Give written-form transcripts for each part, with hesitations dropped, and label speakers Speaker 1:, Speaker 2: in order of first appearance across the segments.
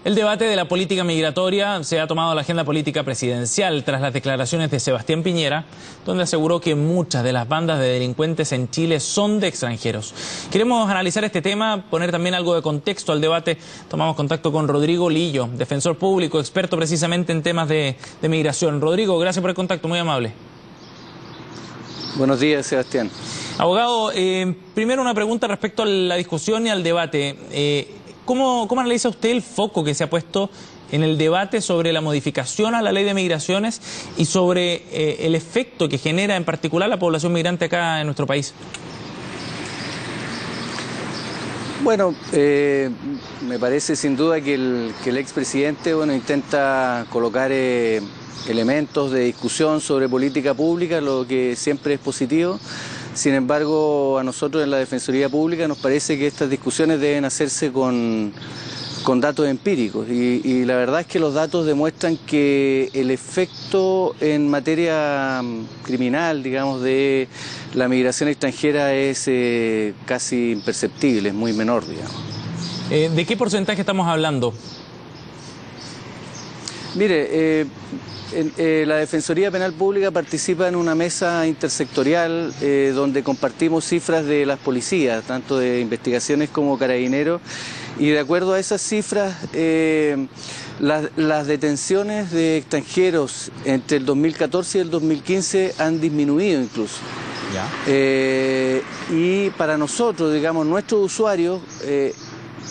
Speaker 1: El debate de la política migratoria se ha tomado a la agenda política presidencial tras las declaraciones de Sebastián Piñera, donde aseguró que muchas de las bandas de delincuentes en Chile son de extranjeros. Queremos analizar este tema, poner también algo de contexto al debate. Tomamos contacto con Rodrigo Lillo, defensor público, experto precisamente en temas de migración. Rodrigo, gracias por el contacto, muy amable.
Speaker 2: Buenos días, Sebastián.
Speaker 1: Abogado, primero una pregunta respecto a la discusión y al debate. ¿Cómo analiza usted el foco que se ha puesto en el debate sobre la modificación a la ley de migraciones y sobre el efecto que genera en particular la población migrante acá en nuestro país?
Speaker 2: Bueno, me parece sin duda que el expresidente intenta colocar elementos de discusión sobre política pública, lo que siempre es positivo. Sin embargo, a nosotros en la Defensoría Pública nos parece que estas discusiones deben hacerse con datos empíricos y la verdad es que los datos demuestran que el efecto en materia criminal, digamos, de la migración extranjera es casi imperceptible, es muy menor, digamos.
Speaker 1: ¿De qué porcentaje estamos hablando?
Speaker 2: Mire, la Defensoría Penal Pública participa en una mesa intersectorial donde compartimos cifras de las policías, tanto de investigaciones como carabineros, y de acuerdo a esas cifras, las detenciones de extranjeros entre el 2014 y el 2015 han disminuido incluso.
Speaker 1: ¿Ya?
Speaker 2: Y para nosotros, digamos, nuestros usuarios,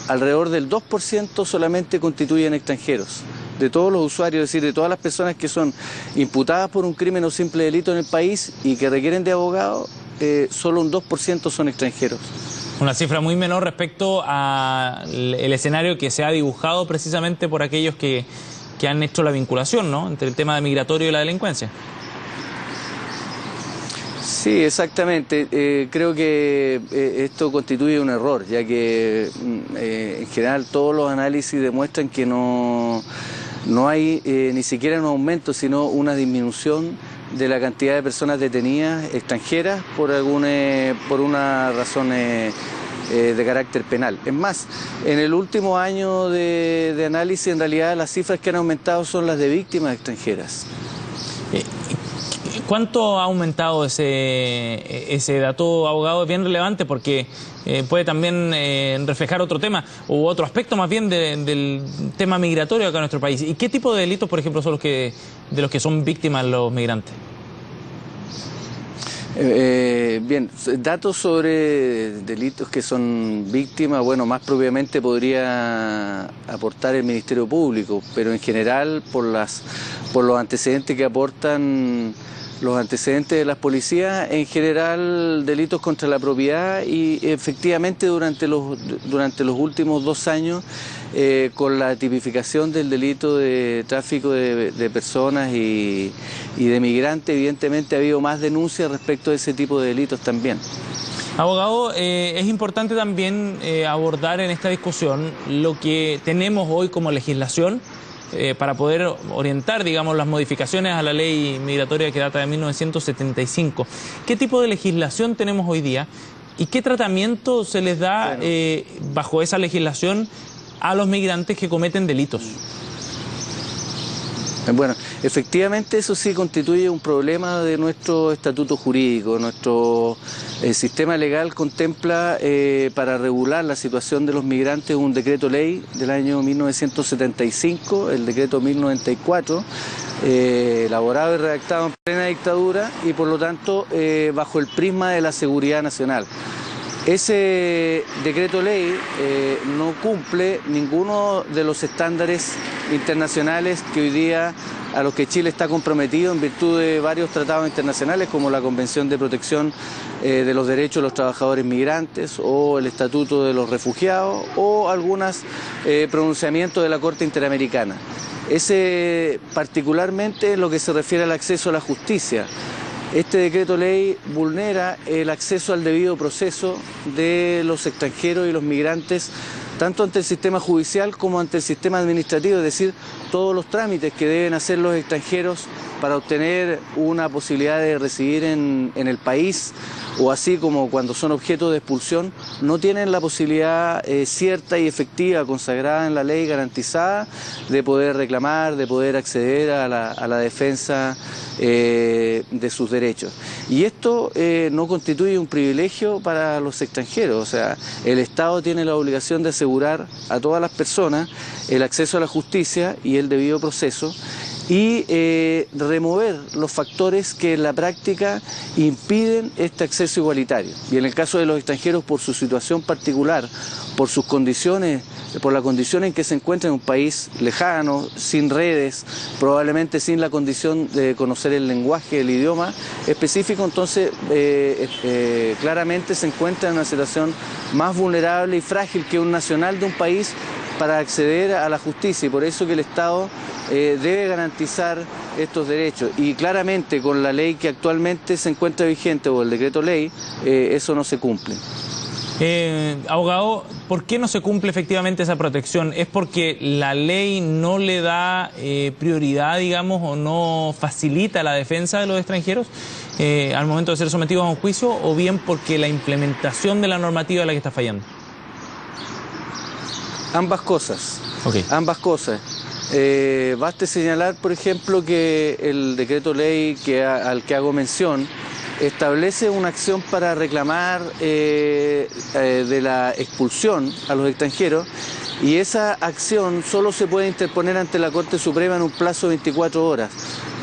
Speaker 2: alrededor del 2% solamente constituyen extranjeros. De todos los usuarios, es decir, de todas las personas que son imputadas por un crimen o simple delito en el país y que requieren de abogado, solo un 2% son extranjeros.
Speaker 1: Una cifra muy menor respecto al escenario que se ha dibujado precisamente por aquellos que han hecho la vinculación, ¿no?, entre el tema migratorio y la delincuencia.
Speaker 2: Sí, exactamente. Creo que esto constituye un error, ya que en general todos los análisis demuestran que no hay ni siquiera un aumento, sino una disminución de la cantidad de personas detenidas extranjeras por una razón de carácter penal. Es más, en el último año de análisis, en realidad las cifras que han aumentado son las de víctimas extranjeras.
Speaker 1: ¿Cuánto ha aumentado ese dato, abogado? Es bien relevante porque puede también reflejar otro tema u otro aspecto más bien del tema migratorio acá en nuestro país. ¿Y qué tipo de delitos, por ejemplo, son de los que son víctimas los migrantes?
Speaker 2: Bien, datos sobre delitos que son víctimas, bueno, más propiamente podría aportar el Ministerio Público, pero en general por los antecedentes que aportan los antecedentes de las policías, en general delitos contra la propiedad y efectivamente durante los últimos 2 años con la tipificación del delito de tráfico de personas y de migrantes, evidentemente ha habido más denuncias respecto a ese tipo de delitos también.
Speaker 1: Abogado, es importante también abordar en esta discusión lo que tenemos hoy como legislación para poder orientar, digamos, las modificaciones a la ley migratoria que data de 1975. ¿Qué tipo de legislación tenemos hoy día y qué tratamiento se les da bajo esa legislación a los migrantes que cometen delitos?
Speaker 2: Bueno, efectivamente eso sí constituye un problema de nuestro estatuto jurídico. Nuestro sistema legal contempla para regular la situación de los migrantes un decreto ley del año 1975, el decreto 1094, elaborado y redactado en plena dictadura y por lo tanto bajo el prisma de la seguridad nacional. Ese decreto ley no cumple ninguno de los estándares internacionales que hoy día a los que Chile está comprometido en virtud de varios tratados internacionales como la Convención de Protección de los Derechos de los Trabajadores Migrantes o el Estatuto de los Refugiados o algunos pronunciamientos de la Corte Interamericana. Ese particularmente en lo que se refiere al acceso a la justicia. Este decreto ley vulnera el acceso al debido proceso de los extranjeros y los migrantes, tanto ante el sistema judicial como ante el sistema administrativo, es decir, todos los trámites que deben hacer los extranjeros para obtener una posibilidad de residir en el país, o así como cuando son objeto de expulsión, no tienen la posibilidad cierta y efectiva, consagrada en la ley, garantizada, de poder reclamar, de poder acceder a la defensa de sus derechos. Y esto no constituye un privilegio para los extranjeros, o sea, el Estado tiene la obligación de asegurar a todas las personas el acceso a la justicia y el debido proceso, y remover los factores que en la práctica impiden este acceso igualitario. Y en el caso de los extranjeros, por su situación particular, por sus condiciones, por la condición en que se encuentra en un país lejano, sin redes, probablemente sin la condición de conocer el lenguaje, el idioma específico, entonces claramente se encuentra en una situación más vulnerable y frágil que un nacional de un país para acceder a la justicia, y por eso que el Estado debe garantizar estos derechos, y claramente con la ley que actualmente se encuentra vigente o el decreto ley, eso no se cumple.
Speaker 1: Abogado, ¿por qué no se cumple efectivamente esa protección? ¿Es porque la ley no le da prioridad, digamos, o no facilita la defensa de los extranjeros al momento de ser sometidos a un juicio, o bien porque la implementación de la normativa es la que está fallando?
Speaker 2: Ambas cosas.
Speaker 1: Okay.
Speaker 2: Ambas cosas. Baste señalar, por ejemplo, que el decreto ley al que hago mención establece una acción para reclamar de la expulsión a los extranjeros, y esa acción solo se puede interponer ante la Corte Suprema en un plazo de 24 horas.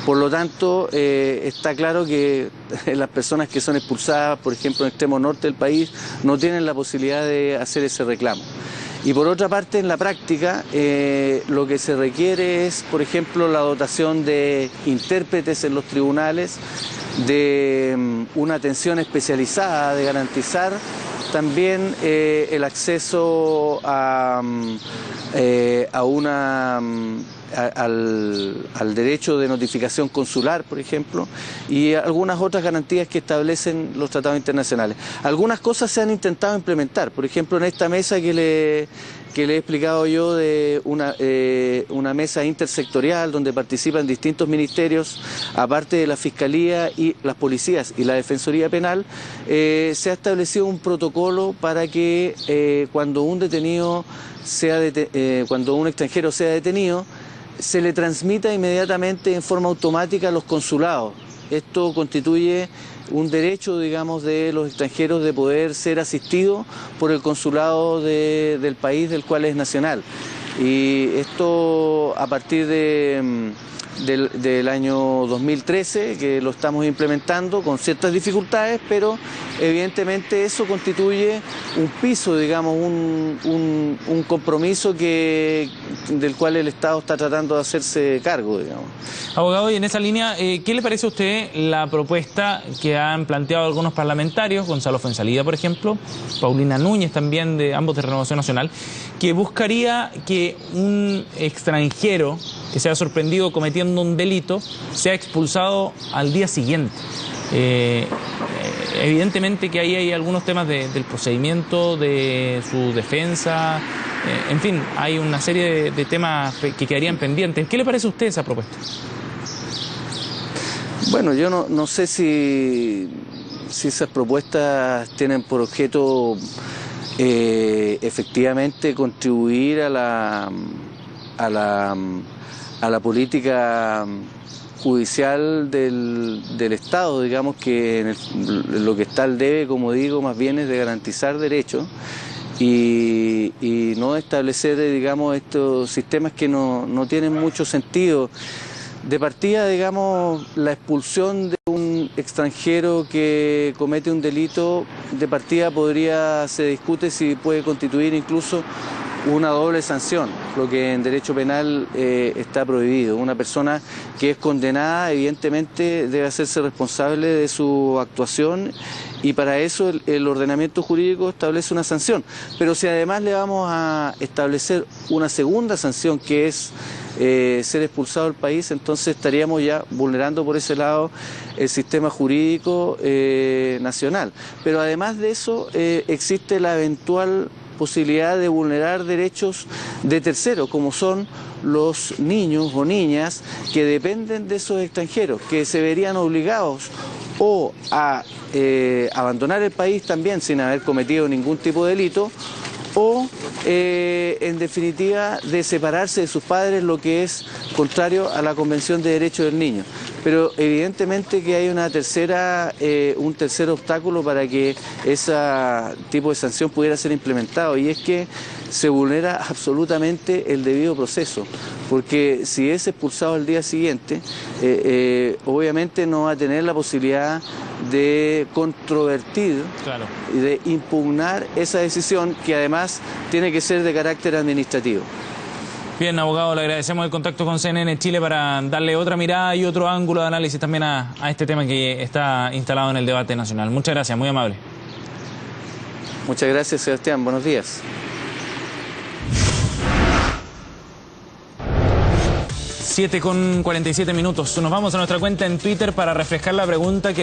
Speaker 2: Por lo tanto, está claro que las personas que son expulsadas, por ejemplo, en el extremo norte del país, no tienen la posibilidad de hacer ese reclamo. Y por otra parte, en la práctica, lo que se requiere es, por ejemplo, la dotación de intérpretes en los tribunales, de una atención especializada, de garantizar también el acceso al derecho de notificación consular, por ejemplo, y algunas otras garantías que establecen los tratados internacionales. Algunas cosas se han intentado implementar, por ejemplo, en esta mesa que le he explicado yo, de una mesa intersectorial donde participan distintos ministerios, aparte de la Fiscalía y las policías y la Defensoría Penal, se ha establecido un protocolo para que cuando un extranjero sea detenido, se le transmita inmediatamente en forma automática a los consulados. Esto constituye un derecho, digamos, de los extranjeros de poder ser asistidos por el consulado del país del cual es nacional. Y esto a partir del año 2013, que lo estamos implementando con ciertas dificultades, pero evidentemente eso constituye un piso, digamos, un compromiso del cual el Estado está tratando de hacerse cargo, digamos.
Speaker 1: Abogado, y en esa línea, ¿qué le parece a usted la propuesta que han planteado algunos parlamentarios, Gonzalo Fuenzalida, por ejemplo, Paulina Núñez también, ambos de Renovación Nacional, que buscaría que un extranjero que sea sorprendido cometiendo un delito sea expulsado al día siguiente? Evidentemente que ahí hay algunos temas del procedimiento, de su defensa, en fin, hay una serie de temas que quedarían pendientes. ¿Qué le parece a usted esa propuesta?
Speaker 2: Bueno, yo no sé si esas propuestas tienen por objeto efectivamente contribuir a la política judicial del Estado, digamos, que lo que está al debe, como digo, más bien es de garantizar derechos y no establecer, digamos, estos sistemas que no tienen mucho sentido. De partida, digamos, la expulsión de un extranjero que comete un delito, de partida se discute si puede constituir incluso una doble sanción, lo que en derecho penal está prohibido. Una persona que es condenada evidentemente debe hacerse responsable de su actuación, y para eso el ordenamiento jurídico establece una sanción. Pero si además le vamos a establecer una segunda sanción, que es ser expulsado del país, entonces estaríamos ya vulnerando por ese lado el sistema jurídico nacional. Pero además de eso existe la eventual posibilidad de vulnerar derechos de terceros, como son los niños o niñas que dependen de esos extranjeros, que se verían obligados o a abandonar el país también sin haber cometido ningún tipo de delito, o en definitiva de separarse de sus padres, lo que es contrario a la Convención de Derechos del Niño. Pero evidentemente que hay un tercer obstáculo para que ese tipo de sanción pudiera ser implementado, y es que se vulnera absolutamente el debido proceso, porque si es expulsado al día siguiente, obviamente no va a tener la posibilidad de controvertir,
Speaker 1: claro,
Speaker 2: y de impugnar esa decisión, que además tiene que ser de carácter administrativo.
Speaker 1: Bien, abogado, le agradecemos el contacto con CNN Chile para darle otra mirada y otro ángulo de análisis también a este tema que está instalado en el debate nacional. Muchas gracias, muy amable.
Speaker 2: Muchas gracias, Sebastián. Buenos días.
Speaker 1: 7:47. Nos vamos a nuestra cuenta en Twitter para refrescar la pregunta que le